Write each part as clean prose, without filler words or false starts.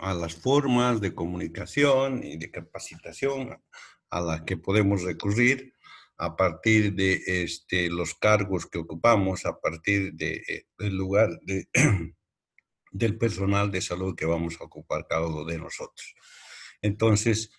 a las formas de comunicación y de capacitación a las que podemos recurrir a partir de los cargos que ocupamos, a partir del lugar del personal de salud que vamos a ocupar cada uno de nosotros. Entonces,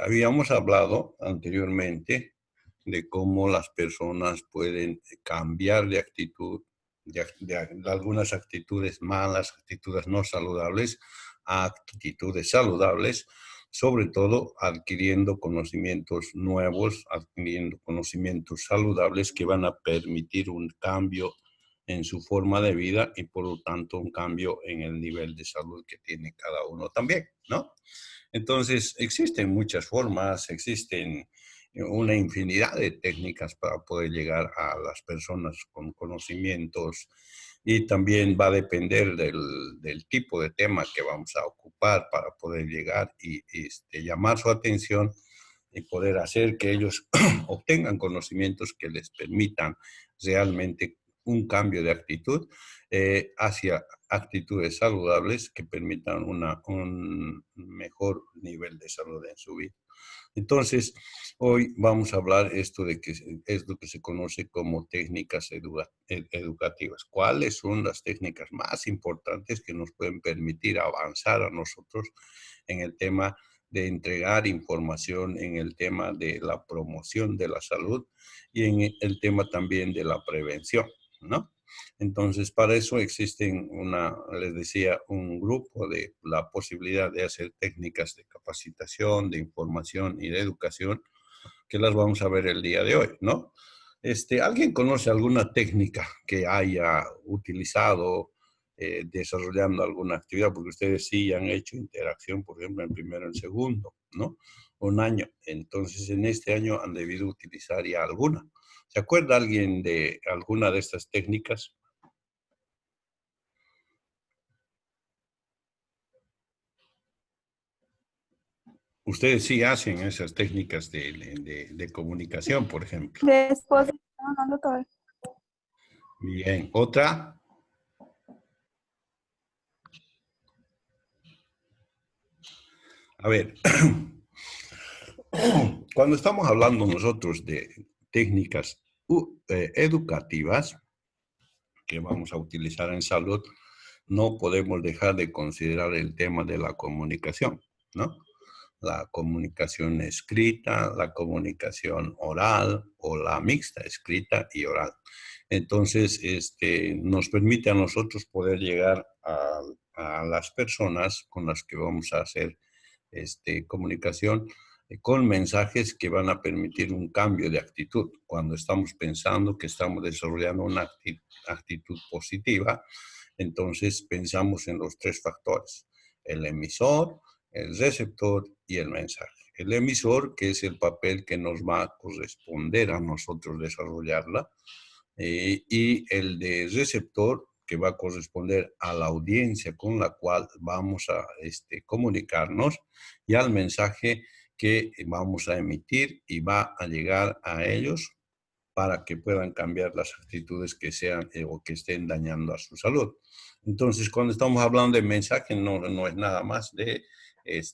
habíamos hablado anteriormente de cómo las personas pueden cambiar de actitud, de algunas actitudes malas, actitudes no saludables, a actitudes saludables, sobre todo adquiriendo conocimientos nuevos, adquiriendo conocimientos saludables que van a permitir un cambio en su forma de vida y por lo tanto un cambio en el nivel de salud que tiene cada uno también, ¿no? Entonces, existen muchas formas, existen una infinidad de técnicas para poder llegar a las personas con conocimientos y también va a depender del tipo de tema que vamos a ocupar para poder llegar y llamar su atención y poder hacer que ellos obtengan conocimientos que les permitan realmente un cambio de actitud hacia actitudes saludables que permitan un mejor nivel de salud en su vida. Entonces, hoy vamos a hablar esto de que es lo que se conoce como técnicas educativas. ¿Cuáles son las técnicas más importantes que nos pueden permitir avanzar a nosotros en el tema de entregar información, en el tema de la promoción de la salud y en el tema también de la prevención, ¿no? Entonces, para eso existen les decía, un grupo de la posibilidad de hacer técnicas de capacitación, de información y de educación, que las vamos a ver el día de hoy, ¿no? ¿Alguien conoce alguna técnica que haya utilizado desarrollando alguna actividad? Porque ustedes sí han hecho interacción, por ejemplo, en primero y en segundo, ¿no? Un año. Entonces, en este año han debido utilizar ya alguna. ¿Se acuerda alguien de alguna de estas técnicas? Ustedes sí hacen esas técnicas de comunicación, por ejemplo. Después de trabajando todo. Bien. ¿Otra? A ver, cuando estamos hablando nosotros de técnicas educativas que vamos a utilizar en salud, no podemos dejar de considerar el tema de la comunicación, ¿no? La comunicación escrita, la comunicación oral o la mixta, escrita y oral. Entonces, nos permite a nosotros poder llegar a las personas con las que vamos a hacer comunicación con mensajes que van a permitir un cambio de actitud. Cuando estamos pensando que estamos desarrollando una actitud positiva, entonces pensamos en los tres factores: el emisor, el receptor y el mensaje. El emisor, que es el papel que nos va a corresponder a nosotros desarrollarla, y el de receptor, que va a corresponder a la audiencia con la cual vamos a comunicarnos, y al mensaje que vamos a emitir y va a llegar a ellos para que puedan cambiar las actitudes que sean o que estén dañando a su salud. Entonces, cuando estamos hablando de mensaje, no es nada más de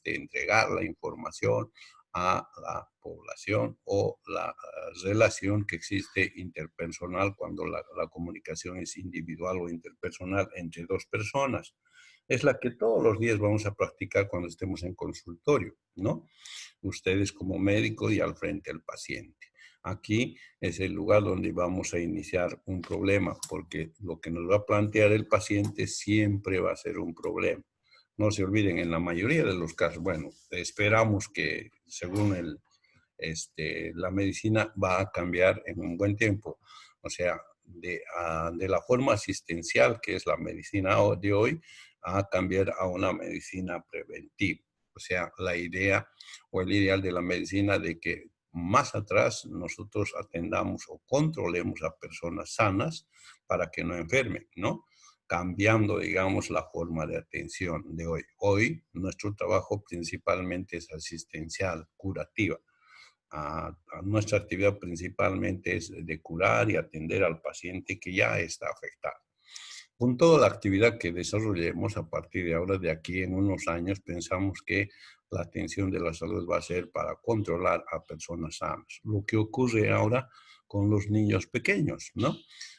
entregar la información a la población o la relación que existe interpersonal cuando la comunicación es individual o interpersonal entre dos personas. Es la que todos los días vamos a practicar cuando estemos en consultorio, ¿no? Ustedes como médico y al frente del paciente. Aquí es el lugar donde vamos a iniciar un problema, porque lo que nos va a plantear el paciente siempre va a ser un problema. No se olviden, en la mayoría de los casos, bueno, esperamos que según la medicina va a cambiar en un buen tiempo. O sea, de la forma asistencial, que es la medicina de hoy, a cambiar a una medicina preventiva. O sea, la idea o el ideal de la medicina de que más atrás nosotros atendamos o controlemos a personas sanas para que no enfermen, ¿no? Cambiando, digamos, la forma de atención de hoy. Hoy nuestro trabajo principalmente es asistencial, curativa. Nuestra actividad principalmente es de curar y atender al paciente que ya está afectado. Con toda la actividad que desarrollemos a partir de ahora, de aquí en unos años, pensamos que la atención de la salud va a ser para controlar a personas sanas. Lo que ocurre ahora con los niños pequeños, ¿no?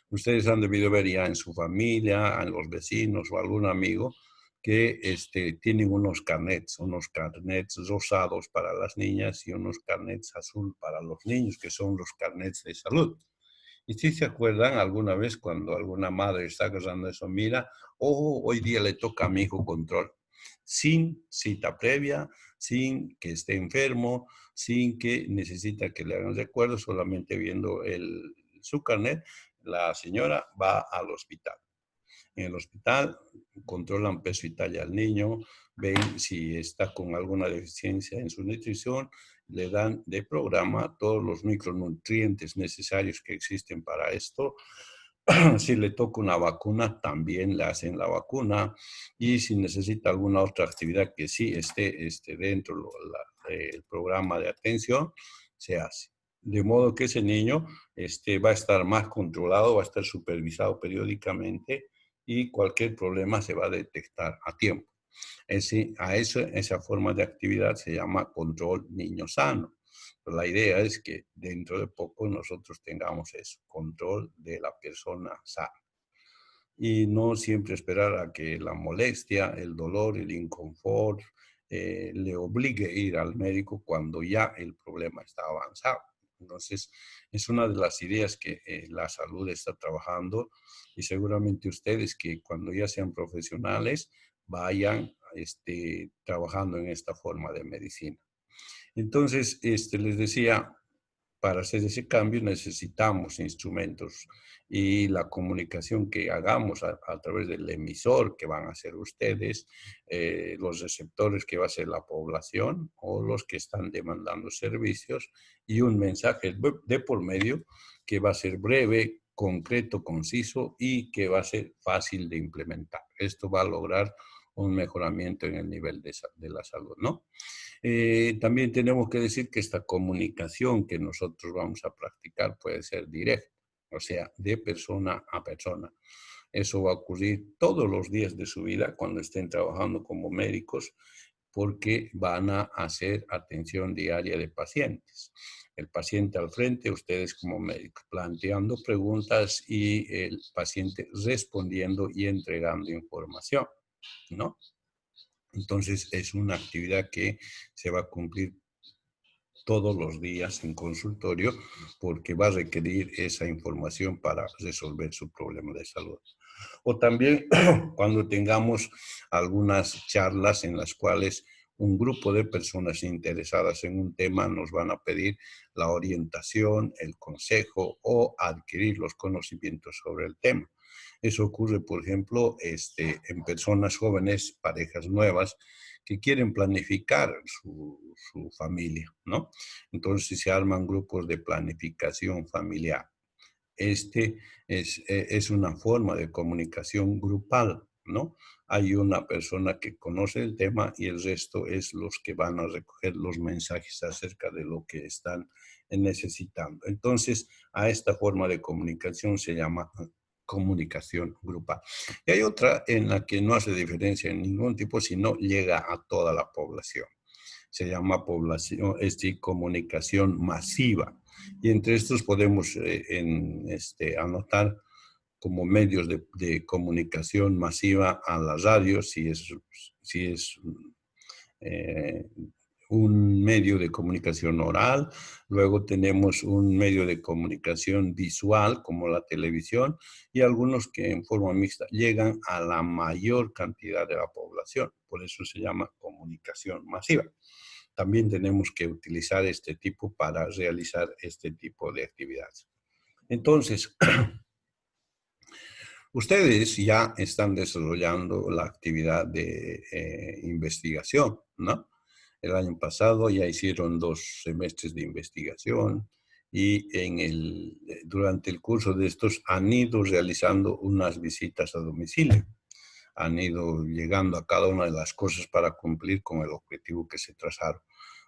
Ustedes han debido ver ya en su familia, en los vecinos o algún amigo que tienen unos carnets rosados para las niñas y unos carnets azul para los niños, que son los carnets de salud. Y si se acuerdan alguna vez cuando alguna madre está agarrando eso, mira, oh, hoy día le toca a mi hijo control, sin cita previa, sin que esté enfermo, sin que necesita que le hagan recuerdo, solamente viendo su carnet, la señora va al hospital. En el hospital controlan peso y talla al niño, ven si está con alguna deficiencia en su nutrición, le dan de programa todos los micronutrientes necesarios que existen para esto. Si le toca una vacuna, también le hacen la vacuna. Y si necesita alguna otra actividad que sí esté dentro del programa de atención, se hace. De modo que ese niño va a estar más controlado, va a estar supervisado periódicamente y cualquier problema se va a detectar a tiempo. Esa forma de actividad se llama control niño sano. Pero la idea es que dentro de poco nosotros tengamos eso, control de la persona sana. Y no siempre esperar a que la molestia, el dolor, el inconfort le obligue a ir al médico cuando ya el problema está avanzado. Entonces, es una de las ideas que la salud está trabajando y seguramente ustedes que cuando ya sean profesionales vayan trabajando en esta forma de medicina. Entonces, les decía, para hacer ese cambio necesitamos instrumentos y la comunicación que hagamos a través del emisor que van a ser ustedes, los receptores que va a ser la población o los que están demandando servicios y un mensaje de por medio que va a ser breve, concreto, conciso y que va a ser fácil de implementar. Esto va a lograr un mejoramiento en el nivel de la salud, ¿no? También tenemos que decir que esta comunicación que nosotros vamos a practicar puede ser directa, o sea, de persona a persona. Eso va a ocurrir todos los días de su vida cuando estén trabajando como médicos, porque van a hacer atención diaria de pacientes. El paciente al frente, ustedes como médicos, planteando preguntas y el paciente respondiendo y entregando información, ¿no? Entonces, es una actividad que se va a cumplir todos los días en consultorio porque va a requerir esa información para resolver su problema de salud. O también cuando tengamos algunas charlas en las cuales un grupo de personas interesadas en un tema nos van a pedir la orientación, el consejo o adquirir los conocimientos sobre el tema. Eso ocurre, por ejemplo, en personas jóvenes, parejas nuevas, que quieren planificar su familia, ¿no? Entonces se arman grupos de planificación familiar. Es una forma de comunicación grupal, ¿no? Hay una persona que conoce el tema y el resto es los que van a recoger los mensajes acerca de lo que están necesitando. Entonces, a esta forma de comunicación se llama comunicación grupal. Y hay otra en la que no hace diferencia en ningún tipo, sino llega a toda la población. Se llama comunicación masiva. Y entre estos podemos anotar como medios de comunicación masiva a la radio, si es eh, un medio de comunicación oral, luego tenemos un medio de comunicación visual como la televisión y algunos que en forma mixta llegan a la mayor cantidad de la población, por eso se llama comunicación masiva. También tenemos que utilizar este tipo para realizar este tipo de actividades. Entonces, ustedes ya están desarrollando la actividad de investigación, ¿no? El año pasado ya hicieron 2 semestres de investigación y durante el curso de estos han ido realizando unas visitas a domicilio. Han ido llegando a cada una de las cosas para cumplir con el objetivo que se trazaron.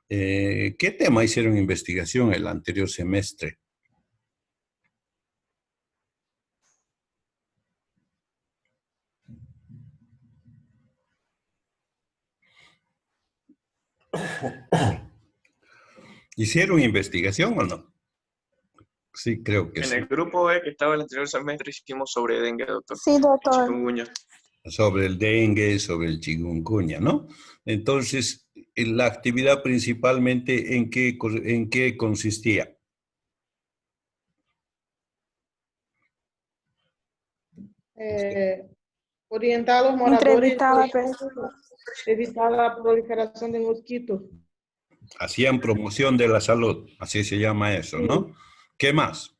¿Qué tema hicieron investigación el anterior semestre? ¿Hicieron investigación o no? Sí, creo que En sí. el grupo E que estaba el anterior semestre hicimos sobre dengue, doctor. Sí, Y doctor. chikungunya. Sobre el dengue, sobre el chikungunya, ¿no? Entonces, la actividad principalmente, ¿en qué consistía? Orientar a los moradores Entrevistar a la persona. evitar la proliferación de mosquitos. Hacían promoción de la salud, así se llama eso, ¿no? ¿Qué más?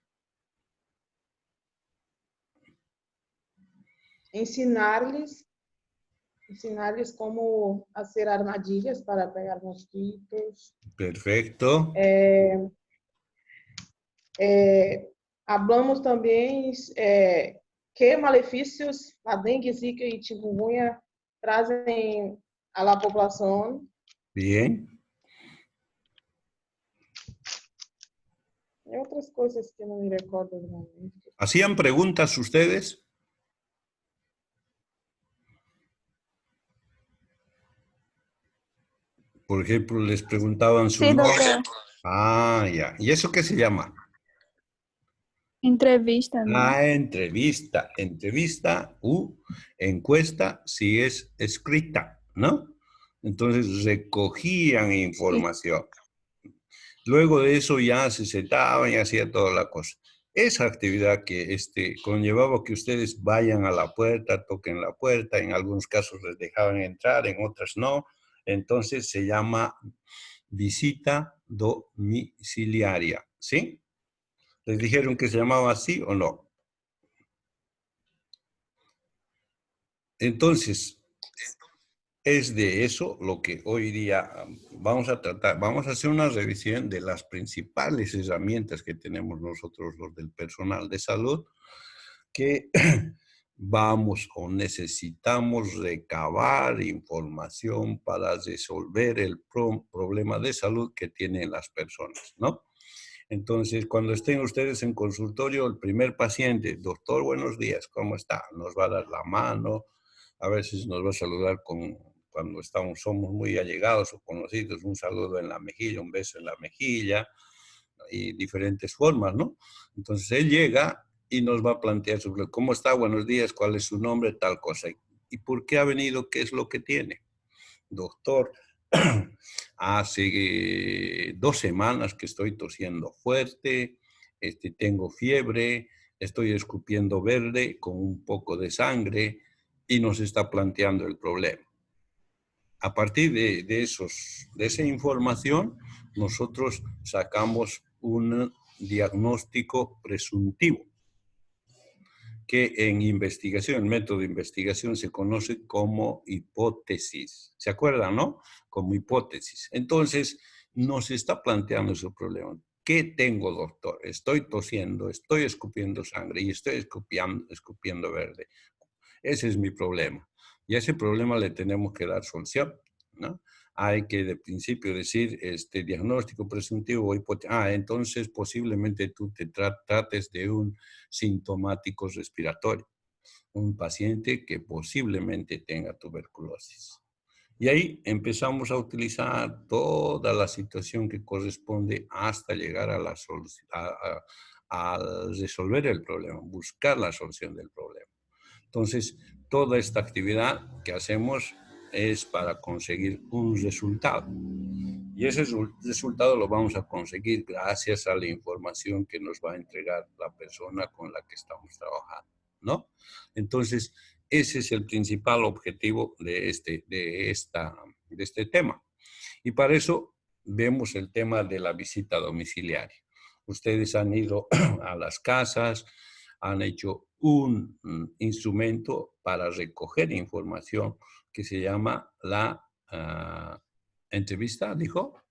Ensinarles cómo hacer armadillas para pegar mosquitos. Perfecto. Hablamos também que malefícios a dengue, zika e chikungunya trazem à la população. Bien. E outras coisas que não me recordo no momento. ¿Hacían preguntas ustedes? Por ejemplo, les preguntaban su Sí, nombre. doctor. Ah, ya. ¿Y eso qué se llama? Entrevista, ¿no? Ah, entrevista. Entrevista u encuesta si es escrita, ¿no? Entonces recogían información. Luego de eso ya se sentaban y hacía toda la cosa. Esa actividad que conllevaba que ustedes vayan a la puerta, toquen la puerta, en algunos casos les dejaban entrar, en otras no. Entonces se llama visita domiciliaria, ¿sí? ¿Les dijeron que se llamaba así o no? Entonces, es de eso lo que hoy día vamos a tratar. Vamos a hacer una revisión de las principales herramientas que tenemos nosotros, los del personal de salud, que vamos o necesitamos recabar información para resolver el problema de salud que tienen las personas, ¿no? Entonces, cuando estén ustedes en consultorio, el primer paciente, doctor, buenos días, ¿cómo está? Nos va a dar la mano, a veces nos va a saludar cuando somos muy allegados o conocidos, un saludo en la mejilla, un beso en la mejilla, y diferentes formas, ¿no? Entonces, él llega y nos va a plantear sobre cómo está, buenos días, cuál es su nombre, tal cosa, y por qué ha venido, qué es lo que tiene. Doctor, hace 2 semanas que estoy tosiendo fuerte, tengo fiebre, estoy escupiendo verde con un poco de sangre y nos está planteando el problema. A partir de esa información, nosotros sacamos un diagnóstico presuntivo, que en investigación, el método de investigación se conoce como hipótesis. ¿Se acuerdan, no? Como hipótesis. Entonces, nos está planteando ese problema. ¿Qué tengo, doctor? Estoy tosiendo, estoy escupiendo sangre y estoy escupiendo verde. Ese es mi problema. Y a ese problema le tenemos que dar solución, ¿no? Hay que de principio decir diagnóstico presuntivo o hipótesis. Entonces posiblemente tú te trates de un sintomático respiratorio, un paciente que posiblemente tenga tuberculosis. Y ahí empezamos a utilizar toda la situación que corresponde hasta llegar a resolver el problema, buscar la solución del problema. Entonces, toda esta actividad que hacemos es para conseguir un resultado. Y ese resultado lo vamos a conseguir gracias a la información que nos va a entregar la persona con la que estamos trabajando, ¿no? Entonces, ese es el principal objetivo de este tema. Y para eso vemos el tema de la visita domiciliaria. Ustedes han ido a las casas, han hecho un instrumento para recoger información que se llama la entrevista, ¿dijo?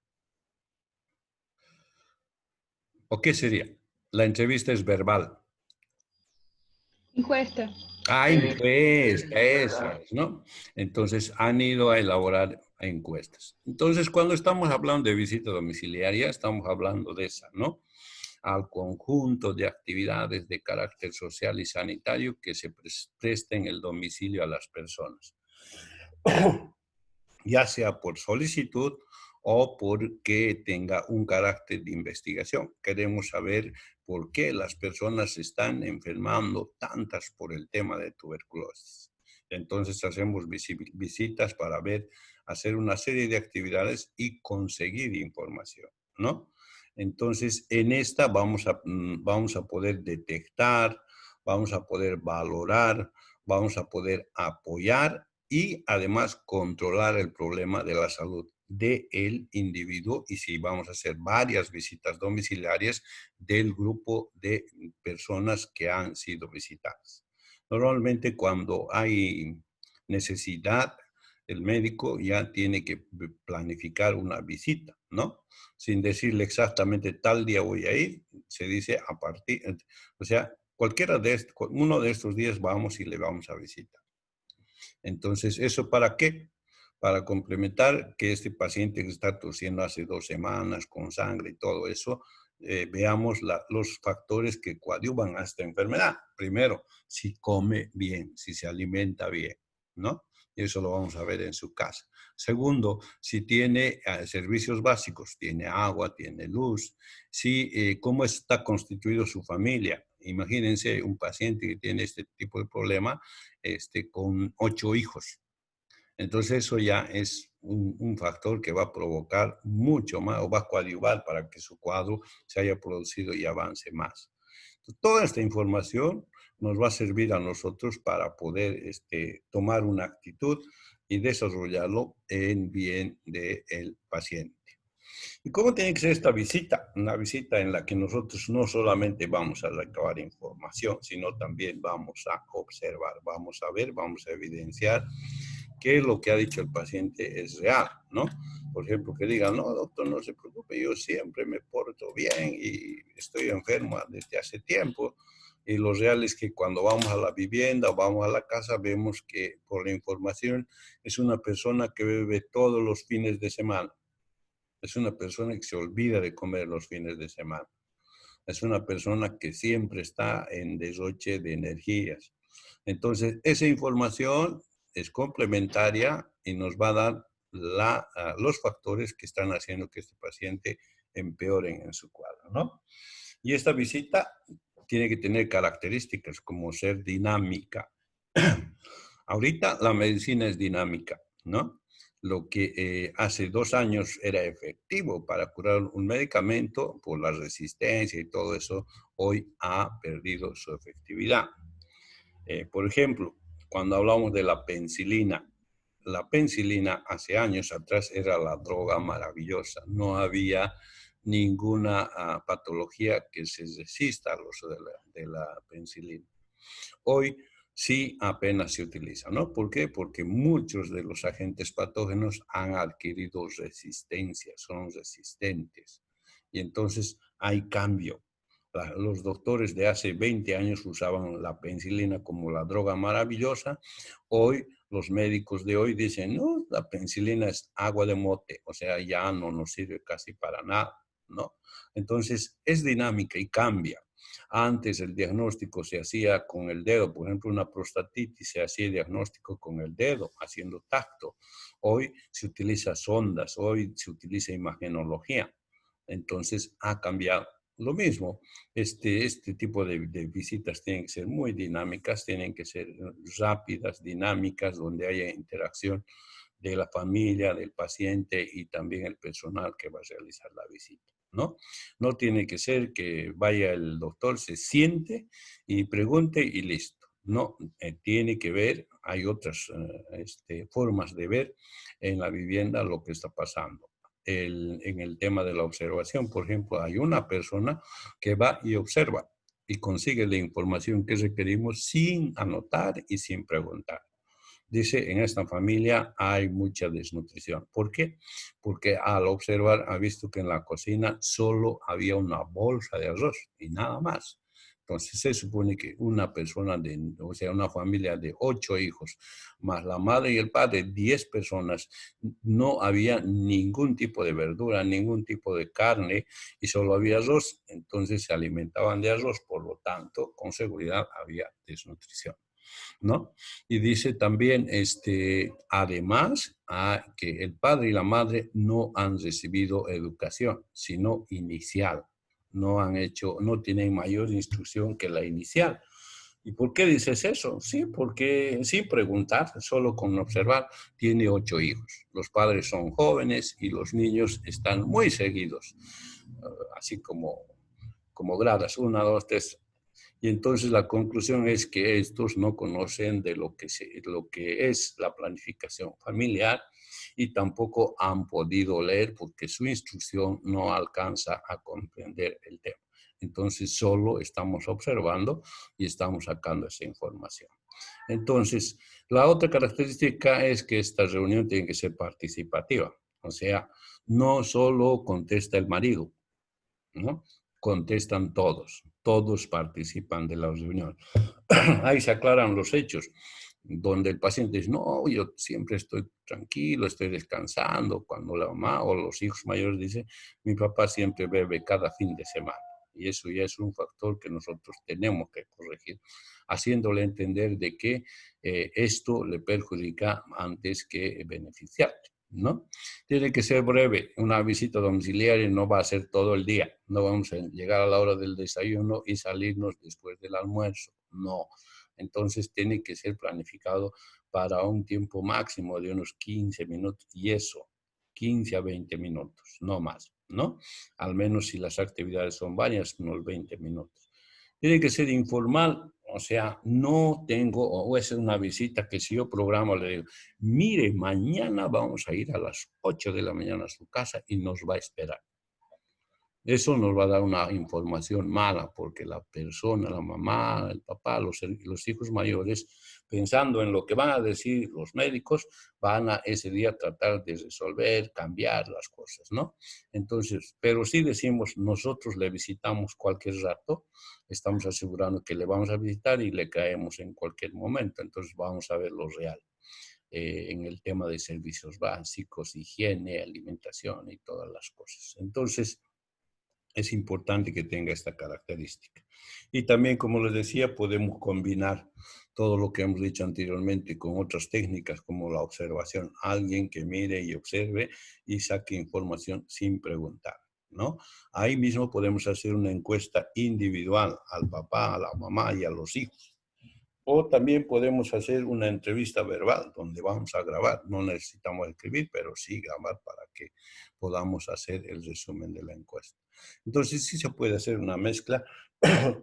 ¿O qué sería? La entrevista es verbal. Encuesta. Encuesta, eso es, ¿no? Entonces, han ido a elaborar encuestas. Entonces, cuando estamos hablando de visita domiciliaria, estamos hablando de esa, ¿no? Al conjunto de actividades de carácter social y sanitario que se presten el domicilio a las personas, ya sea por solicitud o porque tenga un carácter de investigación. Queremos saber por qué las personas se están enfermando tantas por el tema de tuberculosis. Entonces hacemos visitas para ver, hacer una serie de actividades y conseguir información, ¿no? Entonces, en esta vamos a poder detectar, vamos a poder valorar, vamos a poder apoyar y además controlar el problema de la salud del individuo, y si vamos a hacer varias visitas domiciliarias del grupo de personas que han sido visitadas. Normalmente cuando hay necesidad, el médico ya tiene que planificar una visita, ¿no? Sin decirle exactamente tal día voy a ir, se dice a partir, o sea, uno de estos días vamos y le vamos a visitar. Entonces, ¿eso para qué? Para complementar que este paciente que está tosiendo hace 2 semanas con sangre y todo eso, veamos los factores que coadyuvan a esta enfermedad. Primero, si come bien, si se alimenta bien, ¿no? Y eso lo vamos a ver en su casa. Segundo, si tiene servicios básicos, tiene agua, tiene luz, cómo está constituido su familia. Imagínense un paciente que tiene este tipo de problema con 8 hijos. Entonces eso ya es un factor que va a provocar mucho más o va a coadyuvar para que su cuadro se haya producido y avance más. Entonces, toda esta información nos va a servir a nosotros para poder tomar una actitud y desarrollarlo en bien del paciente. ¿Y cómo tiene que ser esta visita? Una visita en la que nosotros no solamente vamos a recabar información, sino también vamos a observar, vamos a ver, vamos a evidenciar que lo que ha dicho el paciente es real, ¿no? Por ejemplo, que diga, no, doctor, no se preocupe, yo siempre me porto bien y estoy enfermo desde hace tiempo. Y lo real es que cuando vamos a la vivienda o vamos a la casa, vemos que por la información es una persona que bebe todos los fines de semana. Es una persona que se olvida de comer los fines de semana. Es una persona que siempre está en derroche de energías. Entonces, esa información es complementaria y nos va a dar los factores que están haciendo que este paciente empeore en su cuadro, ¿no? Y esta visita tiene que tener características como ser dinámica. Ahorita la medicina es dinámica, ¿no? Lo que hace 2 años era efectivo para curar un medicamento por la resistencia y todo eso, hoy ha perdido su efectividad. Por ejemplo, cuando hablamos de la penicilina hace años atrás era la droga maravillosa. No había ninguna patología que se resista al uso de la penicilina. Hoy sí apenas se utiliza, ¿no? ¿Por qué? Porque muchos de los agentes patógenos han adquirido resistencia, son resistentes. Y entonces hay cambio. Los doctores de hace 20 años usaban la penicilina como la droga maravillosa. Hoy, los médicos de hoy dicen, no, la penicilina es agua de mote, o sea, ya no nos sirve casi para nada, ¿no? Entonces, es dinámica y cambia. Antes el diagnóstico se hacía con el dedo, por ejemplo, una prostatitis se hacía diagnóstico con el dedo, haciendo tacto. Hoy se utiliza sondas, hoy se utiliza imagenología. Entonces, ha cambiado. Lo mismo, este tipo de visitas tienen que ser muy dinámicas, tienen que ser rápidas, dinámicas, donde haya interacción de la familia, del paciente y también el personal que va a realizar la visita, ¿no? No tiene que ser que vaya el doctor, se siente y pregunte y listo. No, tiene que ver, hay otras formas de ver en la vivienda lo que está pasando. En el tema de la observación, por ejemplo, hay una persona que va y observa y consigue la información que requerimos sin anotar y sin preguntar. Dice, en esta familia hay mucha desnutrición. ¿Por qué? Porque al observar ha visto que en la cocina solo había una bolsa de arroz y nada más. Entonces se supone que una persona, o sea, una familia de 8 hijos, más la madre y el padre, 10 personas, no había ningún tipo de verdura, ningún tipo de carne y solo había arroz. Entonces se alimentaban de arroz, por lo tanto, con seguridad había desnutrición. ¿no? Y dice también, además, que el padre y la madre no han recibido educación, sino inicial. No tienen mayor instrucción que la inicial. ¿Y por qué dices eso? Sí, porque sin preguntar, solo con observar, tiene 8 hijos. Los padres son jóvenes y los niños están muy seguidos, así como gradas, 1, 2, 3. Y entonces la conclusión es que estos no conocen de lo que es la planificación familiar y tampoco han podido leer porque su instrucción no alcanza a comprender el tema. Entonces solo estamos observando y estamos sacando esa información. Entonces, la otra característica es que esta reunión tiene que ser participativa. O sea, no solo contesta el marido, ¿no? Contestan todos participan de la reunión. Ahí se aclaran los hechos, donde el paciente dice, no, yo siempre estoy tranquilo, estoy descansando, cuando la mamá o los hijos mayores dicen, mi papá siempre bebe cada fin de semana. Y eso ya es un factor que nosotros tenemos que corregir, haciéndole entender de que esto le perjudica antes que beneficiarle, ¿no? Tiene que ser breve. Una visita domiciliaria no va a ser todo el día. No vamos a llegar a la hora del desayuno y salirnos después del almuerzo. No. Entonces tiene que ser planificado para un tiempo máximo de unos 15 minutos y eso, 15 a 20 minutos, no más, ¿no? Al menos si las actividades son varias, unos 20 minutos. Tiene que ser informal, o sea, no tengo, o es una visita que si yo programo le digo, mire, mañana vamos a ir a las 8 de la mañana a su casa y nos va a esperar. Eso nos va a dar una información mala porque la persona, la mamá, el papá, los hijos mayores, pensando en lo que van a decir los médicos, van a ese día tratar de resolver, cambiar las cosas, ¿no? Entonces, pero si decimos, nosotros le visitamos cualquier rato, estamos asegurando que le vamos a visitar y le caemos en cualquier momento, entonces vamos a ver lo real. En el tema de servicios básicos, higiene, alimentación y todas las cosas. Entonces, es importante que tenga esta característica. Y también, como les decía, podemos combinar todo lo que hemos dicho anteriormente con otras técnicas como la observación. Alguien que mire y observe y saque información sin preguntar, ¿no? Ahí mismo podemos hacer una encuesta individual al papá, a la mamá y a los hijos. O también podemos hacer una entrevista verbal donde vamos a grabar. No necesitamos escribir, pero sí grabar para que podamos hacer el resumen de la encuesta. Entonces sí se puede hacer una mezcla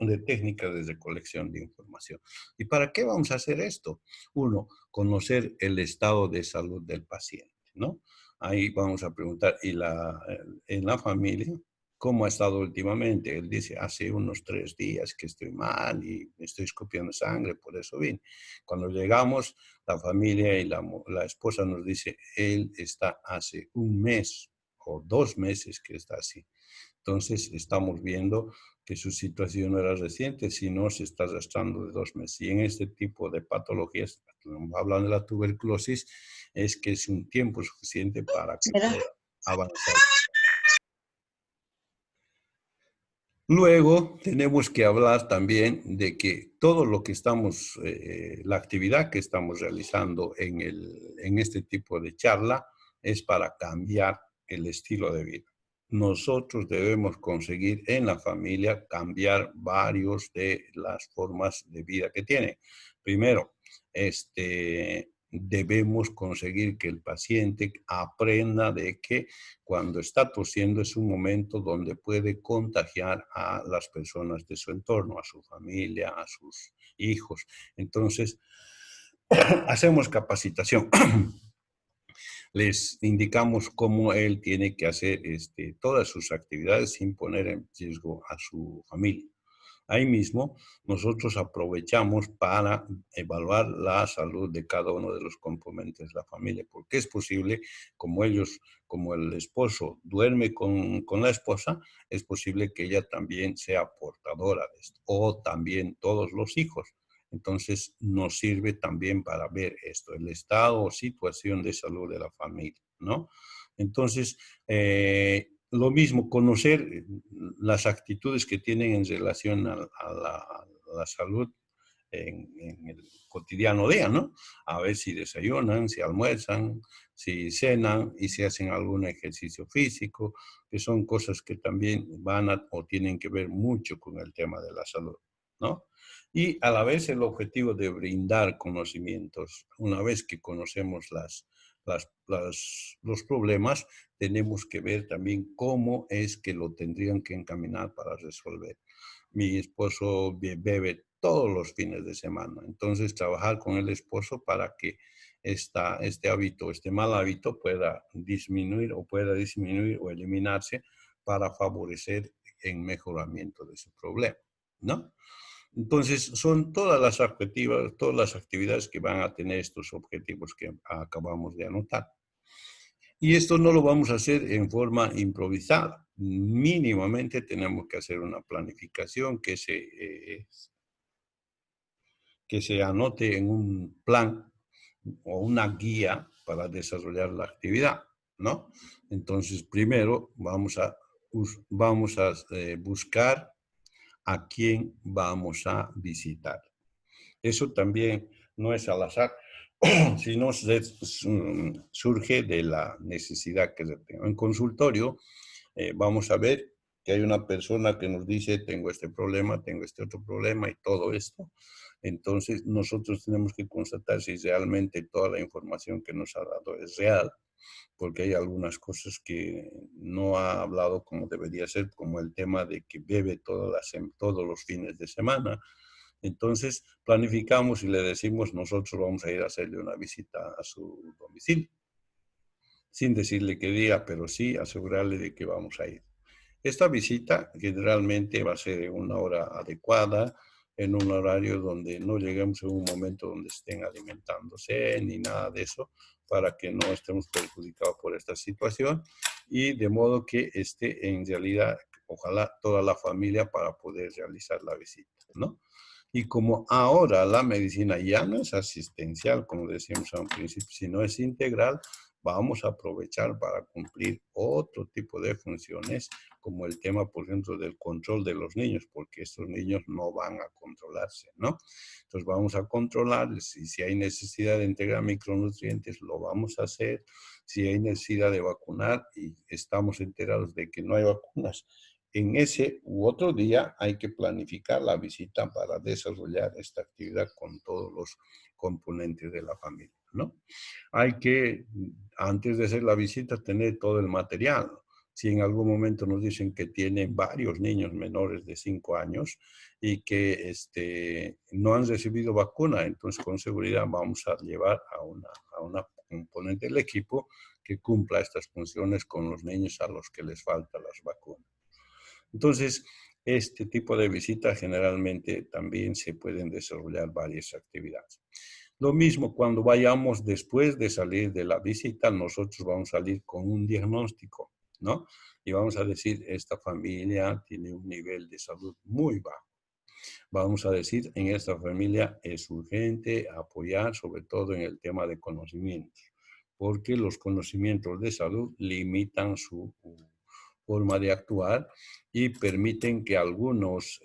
de técnicas de recolección de información. ¿Y para qué vamos a hacer esto? Uno, conocer el estado de salud del paciente, ¿no? Ahí vamos a preguntar, ¿y en la familia? ¿Cómo ha estado últimamente? Él dice, hace unos 3 días que estoy mal y estoy escupiendo sangre, por eso vine. Cuando llegamos, la familia y la esposa nos dice, él está hace 1 mes o 2 meses que está así. Entonces, estamos viendo que su situación no era reciente, sino se está arrastrando de 2 meses. Y en este tipo de patologías, hablando de la tuberculosis, es que es un tiempo suficiente para que pueda avanzar. Luego tenemos que hablar también de que todo lo que la actividad que estamos realizando en este tipo de charla es para cambiar el estilo de vida. Nosotros debemos conseguir en la familia cambiar varios de las formas de vida que tiene. Primero, debemos conseguir que el paciente aprenda de que cuando está tosiendo es un momento donde puede contagiar a las personas de su entorno, a su familia, a sus hijos. Entonces, hacemos capacitación. Les indicamos cómo él tiene que hacer todas sus actividades sin poner en riesgo a su familia. Ahí mismo, nosotros aprovechamos para evaluar la salud de cada uno de los componentes de la familia, porque es posible, como el esposo duerme con la esposa, es posible que ella también sea portadora de esto, o también todos los hijos. Entonces, nos sirve también para ver esto, el estado o situación de salud de la familia, ¿no? Entonces, lo mismo, conocer las actitudes que tienen en relación a la salud en el cotidiano día, ¿no? A ver si desayunan, si almuerzan, si cenan y si hacen algún ejercicio físico, que son cosas que también van o tienen que ver mucho con el tema de la salud, ¿no? Y a la vez el objetivo de brindar conocimientos. Una vez que conocemos los problemas, tenemos que ver también cómo es que lo tendrían que encaminar para resolver. Mi esposo bebe todos los fines de semana, entonces trabajar con el esposo para que este hábito, este mal hábito pueda disminuir o eliminarse para favorecer el mejoramiento de ese problema, ¿no? Entonces, son todas las actividades que van a tener estos objetivos que acabamos de anotar. Y esto no lo vamos a hacer en forma improvisada. Mínimamente tenemos que hacer una planificación que se anote en un plan o una guía para desarrollar la actividad, ¿no? Entonces, primero vamos a buscar a quién vamos a visitar. Eso también no es al azar, sino surge de la necesidad que se tenga. En consultorio vamos a ver que hay una persona que nos dice, tengo este problema, tengo este otro problema y todo esto. Entonces, nosotros tenemos que constatar si realmente toda la información que nos ha dado es real, porque hay algunas cosas que no ha hablado como debería ser, como el tema de que bebe todos los fines de semana. Entonces, planificamos y le decimos, nosotros vamos a ir a hacerle una visita a su domicilio, sin decirle qué día, pero sí asegurarle de que vamos a ir. Esta visita generalmente va a ser en una hora adecuada, en un horario donde no lleguemos en un momento donde estén alimentándose ni nada de eso, para que no estemos perjudicados por esta situación y de modo que esté en realidad, ojalá toda la familia para poder realizar la visita, ¿no? Y como ahora la medicina ya no es asistencial, como decíamos a un principio, sino es integral, vamos a aprovechar para cumplir otro tipo de funciones, como el tema, por ejemplo, del control de los niños, porque estos niños no van a controlarse, ¿no? Entonces vamos a controlarles y si hay necesidad de integrar micronutrientes, lo vamos a hacer. Si hay necesidad de vacunar y estamos enterados de que no hay vacunas, en ese u otro día hay que planificar la visita para desarrollar esta actividad con todos los componentes de la familia, ¿no? Hay que, antes de hacer la visita, tener todo el material. Si en algún momento nos dicen que tienen varios niños menores de 5 años y que no han recibido vacuna, entonces con seguridad vamos a llevar a una componente del equipo que cumpla estas funciones con los niños a los que les faltan las vacunas. Entonces, este tipo de visitas generalmente también se pueden desarrollar varias actividades. Lo mismo cuando vayamos después de salir de la visita, nosotros vamos a salir con un diagnóstico, ¿no? Y vamos a decir, esta familia tiene un nivel de salud muy bajo. Vamos a decir, en esta familia es urgente apoyar sobre todo en el tema de conocimientos, porque los conocimientos de salud limitan su forma de actuar y permiten que algunas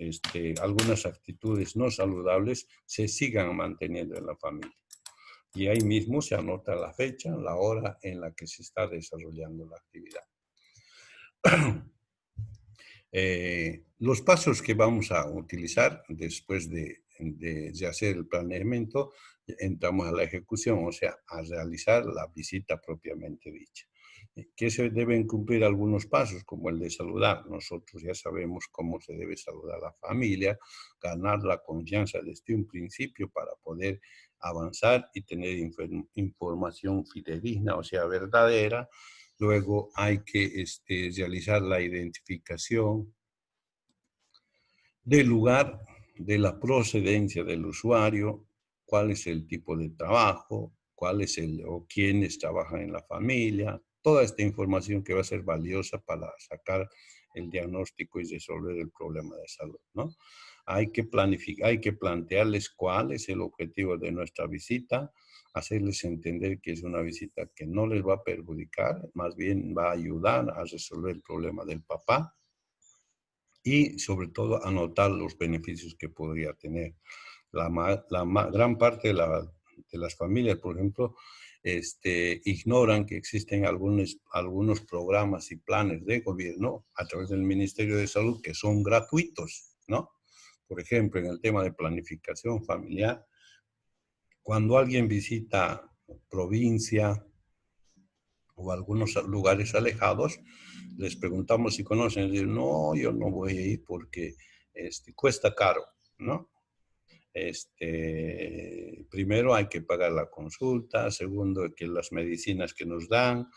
actitudes no saludables se sigan manteniendo en la familia. Y ahí mismo se anota la fecha, la hora en la que se está desarrollando la actividad. Los pasos que vamos a utilizar después de hacer el planeamiento, entramos a la ejecución, o sea, a realizar la visita propiamente dicha. Que se deben cumplir algunos pasos, como el de saludar. Nosotros ya sabemos cómo se debe saludar a la familia, ganar la confianza desde un principio para poder avanzar y tener información fidedigna, o sea, verdadera. Luego hay que realizar la identificación del lugar, de la procedencia del usuario, cuál es el tipo de trabajo, o quiénes trabajan en la familia, toda esta información que va a ser valiosa para sacar el diagnóstico y resolver el problema de salud, ¿no? Hay que planificar, hay que plantearles cuál es el objetivo de nuestra visita, hacerles entender que es una visita que no les va a perjudicar, más bien va a ayudar a resolver el problema del papá y sobre todo anotar los beneficios que podría tener. Gran parte de las familias, por ejemplo, ignoran que existen algunos programas y planes de gobierno a través del Ministerio de Salud que son gratuitos, ¿no? Por ejemplo, en el tema de planificación familiar, cuando alguien visita provincia o algunos lugares alejados, les preguntamos si conocen, y dicen, no, yo no voy a ir porque cuesta caro, ¿no? Primero hay que pagar la consulta, segundo que las medicinas que nos dan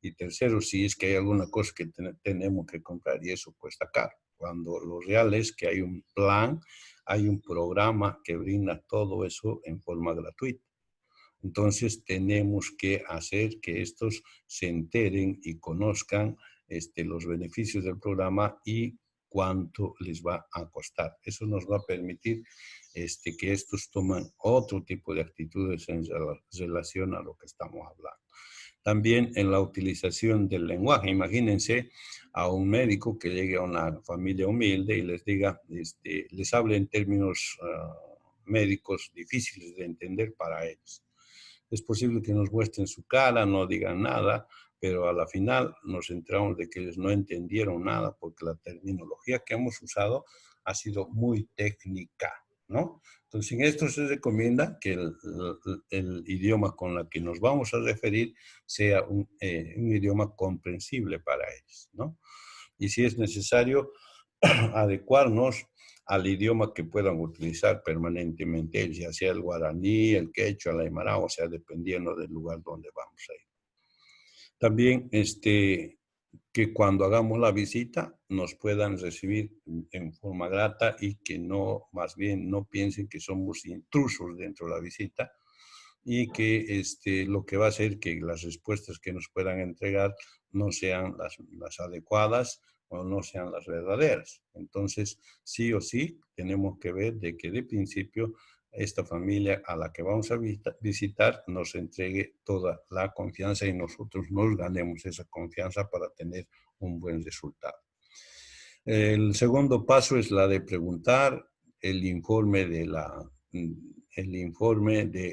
y tercero si es que hay alguna cosa que tenemos que comprar y eso cuesta caro. Cuando lo real es que hay un plan, hay un programa que brinda todo eso en forma gratuita. Entonces tenemos que hacer que estos se enteren y conozcan los beneficios del programa y cuánto les va a costar. Eso nos va a permitir que estos tomen otro tipo de actitudes en relación a lo que estamos hablando. También en la utilización del lenguaje. Imagínense a un médico que llegue a una familia humilde y les diga, les hable en términos médicos difíciles de entender para ellos. Es posible que nos muestren su cara, no digan nada, pero a la final nos enteramos de que ellos no entendieron nada porque la terminología que hemos usado ha sido muy técnica, ¿no? Entonces, en esto se recomienda que el idioma con el que nos vamos a referir sea un idioma comprensible para ellos, ¿no? Y si es necesario, adecuarnos al idioma que puedan utilizar permanentemente, ya sea el guaraní, el quechua, el aymara, o sea, dependiendo del lugar donde vamos a ir. También que cuando hagamos la visita nos puedan recibir en forma grata y que no, más bien, no piensen que somos intrusos dentro de la visita y que lo que va a hacer que las respuestas que nos puedan entregar no sean las adecuadas o no sean las verdaderas. Entonces, sí o sí, tenemos que ver de que de principio esta familia a la que vamos a visitar nos entregue toda la confianza y nosotros nos ganemos esa confianza para tener un buen resultado. El segundo paso es la de preguntar el informe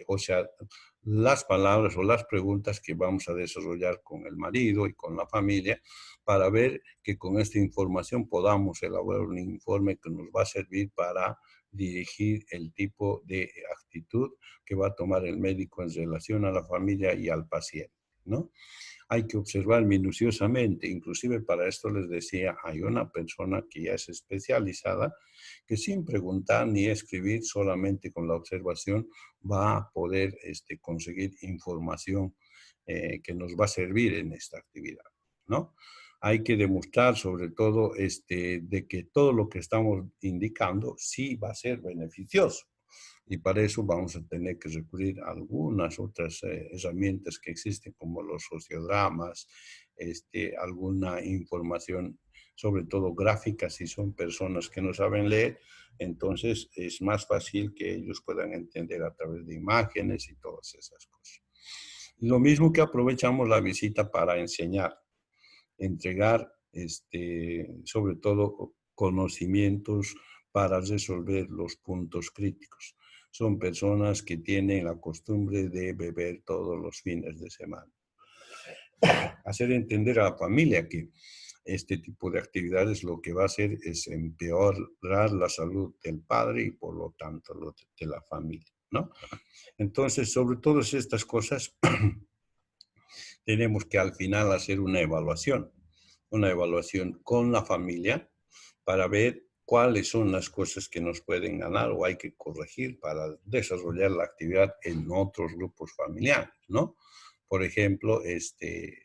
o sea, las palabras o las preguntas que vamos a desarrollar con el marido y con la familia para ver que con esta información podamos elaborar un informe que nos va a servir para dirigir el tipo de actitud que va a tomar el médico en relación a la familia y al paciente, ¿no? Hay que observar minuciosamente, inclusive para esto les decía, hay una persona que ya es especializada, que sin preguntar ni escribir, solamente con la observación, va a poder conseguir información que nos va a servir en esta actividad, ¿no? Hay que demostrar sobre todo de que todo lo que estamos indicando sí va a ser beneficioso. Y para eso vamos a tener que recurrir a algunas otras herramientas que existen, como los sociodramas, alguna información, sobre todo gráfica, si son personas que no saben leer, entonces es más fácil que ellos puedan entender a través de imágenes y todas esas cosas. Lo mismo que aprovechamos la visita para enseñar, entregar, sobre todo, conocimientos para resolver los puntos críticos. Son personas que tienen la costumbre de beber todos los fines de semana. Hacer entender a la familia que este tipo de actividades lo que va a hacer es empeorar la salud del padre y por lo tanto de la familia, ¿no? Entonces, sobre todas estas cosas, tenemos que al final hacer una evaluación con la familia para ver cuáles son las cosas que nos pueden ganar o hay que corregir para desarrollar la actividad en otros grupos familiares, ¿no? Por ejemplo,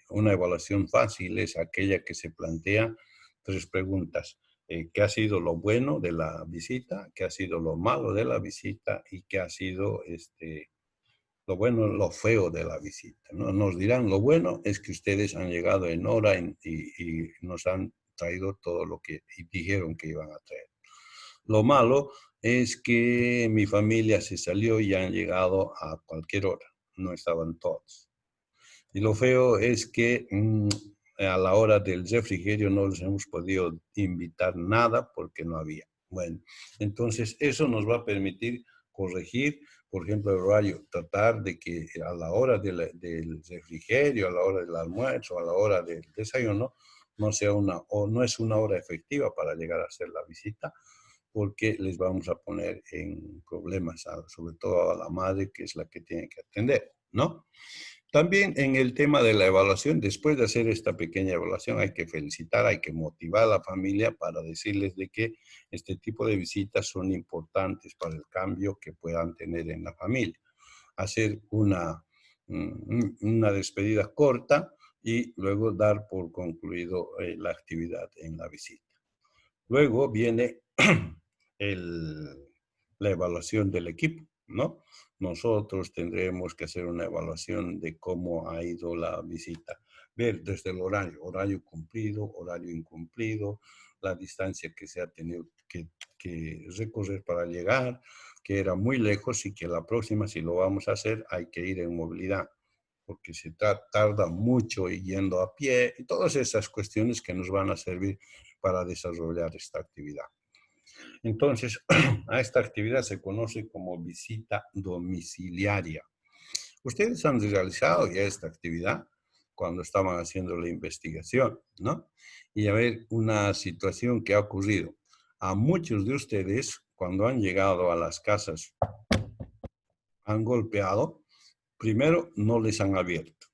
una evaluación fácil es aquella que se plantea 3 preguntas. ¿Qué ha sido lo bueno de la visita? ¿Qué ha sido lo malo de la visita? ¿Y qué ha sido lo bueno, lo feo de la visita, ¿no? Nos dirán, lo bueno es que ustedes han llegado en hora y nos han traído todo lo que dijeron que iban a traer. Lo malo es que mi familia se salió y han llegado a cualquier hora, no estaban todos. Y lo feo es que a la hora del refrigerio no les hemos podido invitar nada porque no había. Bueno, entonces eso nos va a permitir corregir, por ejemplo, el horario, tratar de que a la hora del refrigerio, a la hora del almuerzo, a la hora del desayuno, no sea no es una hora efectiva para llegar a hacer la visita, porque les vamos a poner en problemas, sobre todo a la madre, que es la que tiene que atender, ¿no? También en el tema de la evaluación, después de hacer esta pequeña evaluación, hay que felicitar, hay que motivar a la familia para decirles de que este tipo de visitas son importantes para el cambio que puedan tener en la familia. Hacer una despedida corta y luego dar por concluido la actividad en la visita. Luego viene la evaluación del equipo, ¿no? Nosotros tendremos que hacer una evaluación de cómo ha ido la visita. Ver desde el horario cumplido, horario incumplido, la distancia que se ha tenido que recorrer para llegar, que era muy lejos y que la próxima, si lo vamos a hacer, hay que ir en movilidad, porque se tarda mucho yendo a pie y todas esas cuestiones que nos van a servir para desarrollar esta actividad. Entonces, a esta actividad se conoce como visita domiciliaria. Ustedes han realizado ya esta actividad cuando estaban haciendo la investigación, ¿no? Y a ver, una situación que ha ocurrido. A muchos de ustedes, cuando han llegado a las casas, han golpeado, primero, no les han abierto.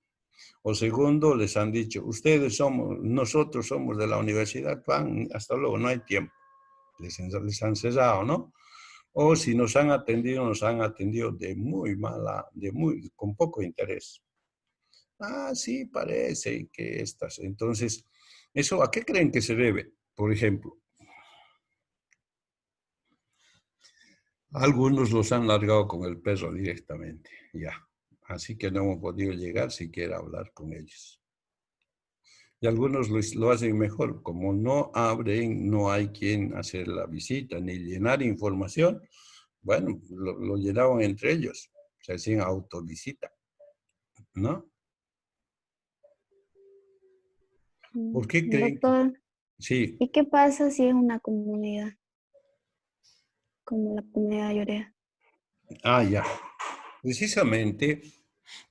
O segundo, les han dicho, nosotros somos de la universidad, van, hasta luego, no hay tiempo. Les han cerrado, ¿no? O si nos han atendido de con poco interés. Ah, sí, parece que estas. Entonces, ¿eso a qué creen que se debe? Por ejemplo, algunos los han largado con el perro directamente, ya. Así que no hemos podido llegar siquiera a hablar con ellos. Y algunos lo hacen mejor. Como no abren, no hay quien hacer la visita ni llenar información. Bueno, lo llenaban entre ellos. Se hacían autovisita, ¿no? ¿Por qué creen? Doctor, Sí. ¿y qué pasa si es una comunidad, como la comunidad Llorea? Ah, ya. Precisamente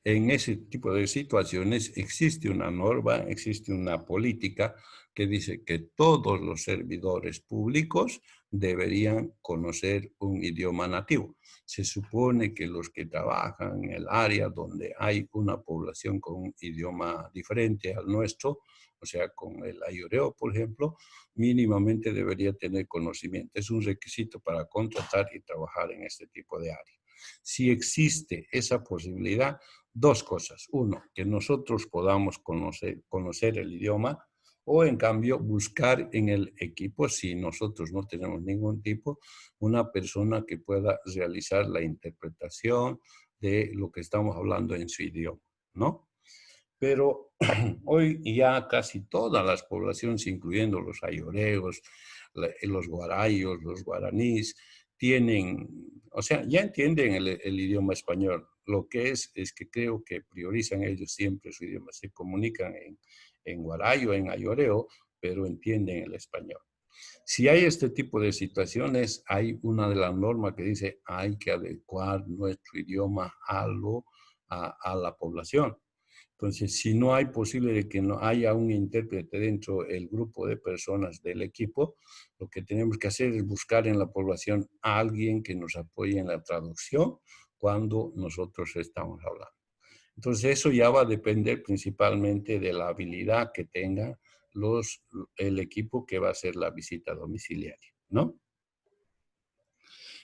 en ese tipo de situaciones existe una norma, existe una política que dice que todos los servidores públicos deberían conocer un idioma nativo. Se supone que los que trabajan en el área donde hay una población con un idioma diferente al nuestro, o sea, con el ayoreo, por ejemplo, mínimamente debería tener conocimiento. Es un requisito para contratar y trabajar en este tipo de área. Si existe esa posibilidad, dos cosas. Uno, que nosotros podamos conocer el idioma, o en cambio buscar en el equipo, si nosotros no tenemos ningún tipo, una persona que pueda realizar la interpretación de lo que estamos hablando en su idioma, ¿no? Pero hoy ya casi todas las poblaciones, incluyendo los ayoreos, los guarayos, los guaraníes, o sea, ya entienden el idioma español. Lo que es que creo que priorizan ellos siempre su idioma. Se comunican en guarayo, en ayoreo, pero entienden el español. Si hay este tipo de situaciones, hay una de las normas que dice hay que adecuar nuestro idioma a la población. Entonces, si no hay posible de que no haya un intérprete dentro del grupo de personas del equipo, lo que tenemos que hacer es buscar en la población a alguien que nos apoye en la traducción cuando nosotros estamos hablando. Entonces, eso ya va a depender principalmente de la habilidad que tenga el equipo que va a hacer la visita domiciliaria, ¿no?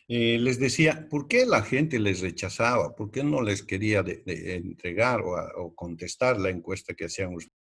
Les decía, ¿por qué la gente les rechazaba? ¿Por qué no les quería entregar o contestar la encuesta que hacían ustedes?